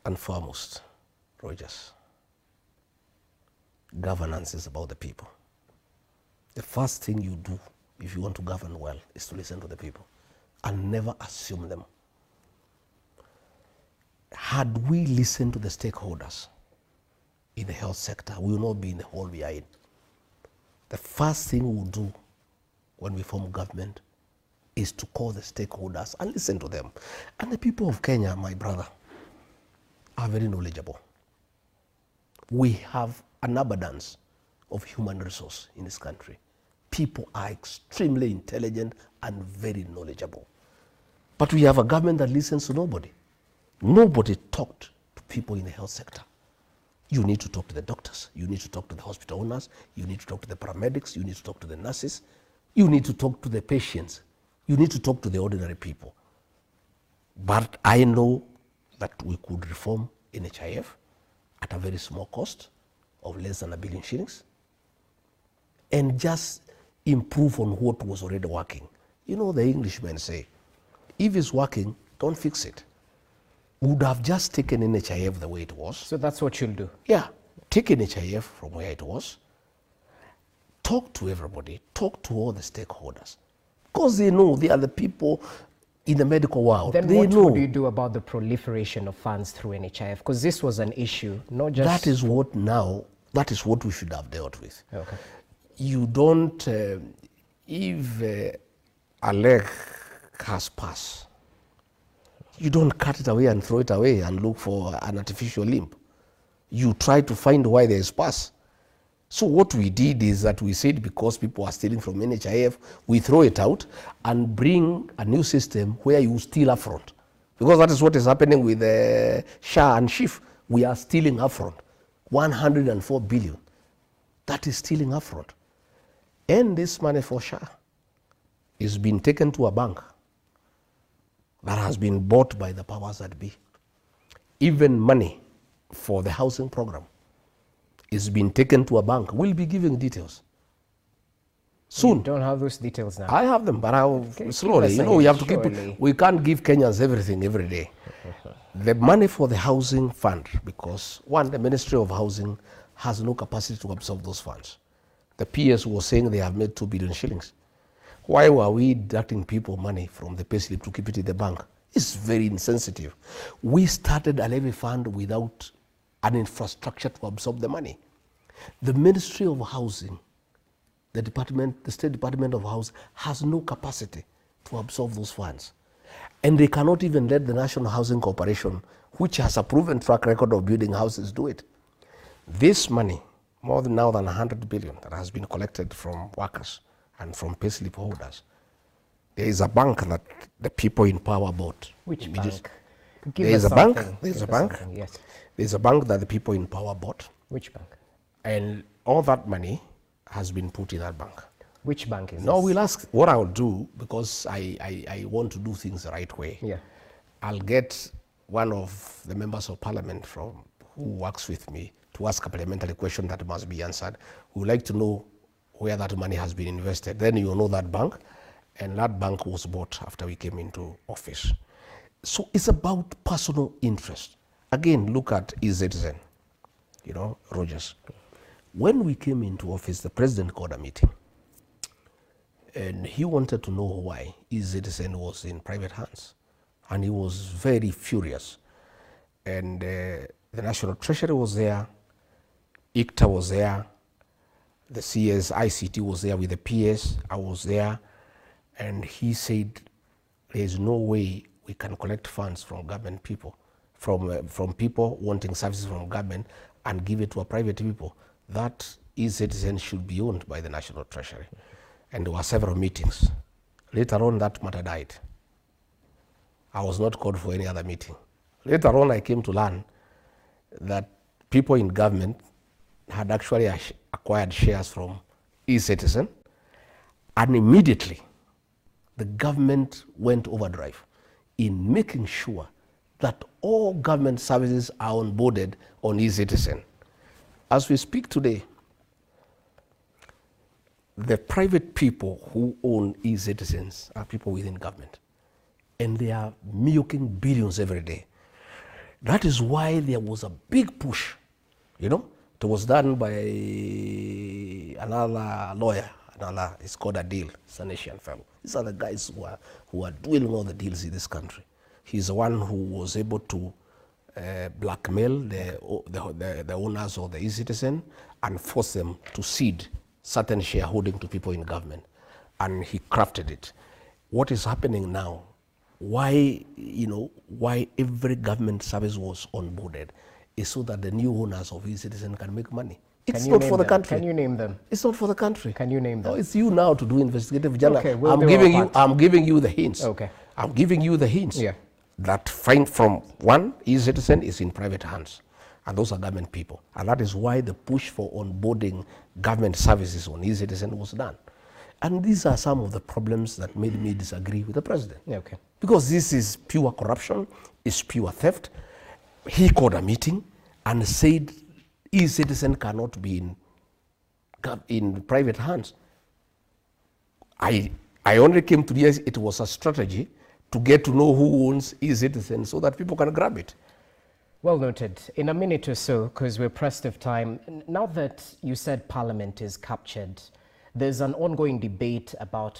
and foremost, Rogers, governance is about the people. The first thing you do if you want to govern well is to listen to the people and never assume them. Had we listened to the stakeholders in the health sector, we will not be in the hole we are in. The first thing we will do when we form government is to call the stakeholders and listen to them. And the people of Kenya, my brother, are very knowledgeable. We have an abundance of human resource in this country. People are extremely intelligent and very knowledgeable. But we have a government that listens to nobody. Nobody talked to people in the health sector. You need to talk to the doctors. You need to talk to the hospital owners. You need to talk to the paramedics. You need to talk to the nurses. You need to talk to the patients. You need to talk to the ordinary people. But I know that we could reform NHIF at a very small cost of less than $1 billion shillings and just improve on what was already working. You know, the Englishmen say, if it's working, don't fix it. We would have just taken NHIF the way it was. So that's what you'll do? Yeah, take NHIF from where it was, talk to everybody, talk to all the stakeholders, because they know they are the people in the medical world. Then they what know. would you do about the proliferation of funds through NHIF? Because this was an issue, not just... That is what we should have dealt with. Okay. You don't, if a leg has pus, you don't cut it away and throw it away and look for an artificial limb. You try to find why there is pus. So what we did is that we said because people are stealing from NHIF, we throw it out and bring a new system where you steal upfront. Because that is what is happening with SHA and SHIF. We are stealing upfront. 104 billion. That is stealing upfront. And this money for SHA is being taken to a bank that has been bought by the powers that be. Even money for the housing program is being taken to a bank. We'll be giving details soon. You don't have those details now? I have them, but I'll slowly. You know, we have to keep it. We can't give Kenyans everything every day. The money for the housing fund, because one, the Ministry of Housing has no capacity to absorb those funds. The PS was saying they have made 2 billion shillings. Why were we deducting people money from the payslip to keep it in the bank? It's very insensitive. We started a levy fund without an infrastructure to absorb the money. The Ministry of Housing, the State Department of Housing has no capacity to absorb those funds. And they cannot even let the National Housing Corporation, which has a proven track record of building houses, do it. This money, more than 100 billion that has been collected from workers and from payslip holders, there is a bank that the people in power bought. Which bank? There's a bank. There's a bank. Yes. There's a bank that the people in power bought. Which bank? And all that money has been put in that bank. Which bank is No, this? we'll ask what I'll do, because I want to do things the right way. Yeah. I'll get one of the members of parliament who works with me to ask a parliamentary question that must be answered. We would like to know where that money has been invested. Then you'll know that bank, and that bank was bought after we came into office. So it's about personal interest. Again, look at eCitizen, Rogers. When we came into office, the president called a meeting, and he wanted to know why eCitizen was in private hands. And he was very furious. And the National Treasury was there, ICTA was there, the CS ICT was there with the PS, I was there, and he said there's no way we can collect funds from government people, from people wanting services from government and give it to a private people. That eCitizen should be owned by the National Treasury. And there were several meetings. Later on, that matter died. I was not called for any other meeting. Later on, I came to learn that people in government had actually acquired shares from eCitizen, and immediately the government went overdrive in making sure that all government services are onboarded on eCitizen. As we speak today, the private people who own eCitizens are people within government, and they are milking billions every day. That is why there was a big push, you know. It was done by another lawyer, it's called Adil, it's an Asian fellow. These are the guys who are doing all the deals in this country. He's the one who was able to blackmail the owners of the e-citizen and force them to cede certain shareholding to people in government. And he crafted it. What is happening now, why every government service was onboarded is so that the new owners of e-citizen can make money. It's not for the country. Can you name them? It's not for the country. Can you name them? No, it's you now to do investigative journalism. Okay, I'm giving you the hints. Okay. I'm giving you the hints. Yeah. That find from one, e-citizen is in private hands. And those are government people. And that is why the push for onboarding government services on e-citizen was done. And these are some of the problems that made me disagree with the president. Okay. Because this is pure corruption, it's pure theft. He called a meeting and said e-citizen cannot be in private hands. I only came to realize it was a strategy to get to know who owns e-citizen so that people can grab it. Well noted. In a minute or so, because we're pressed of time, now that you said Parliament is captured, there's an ongoing debate about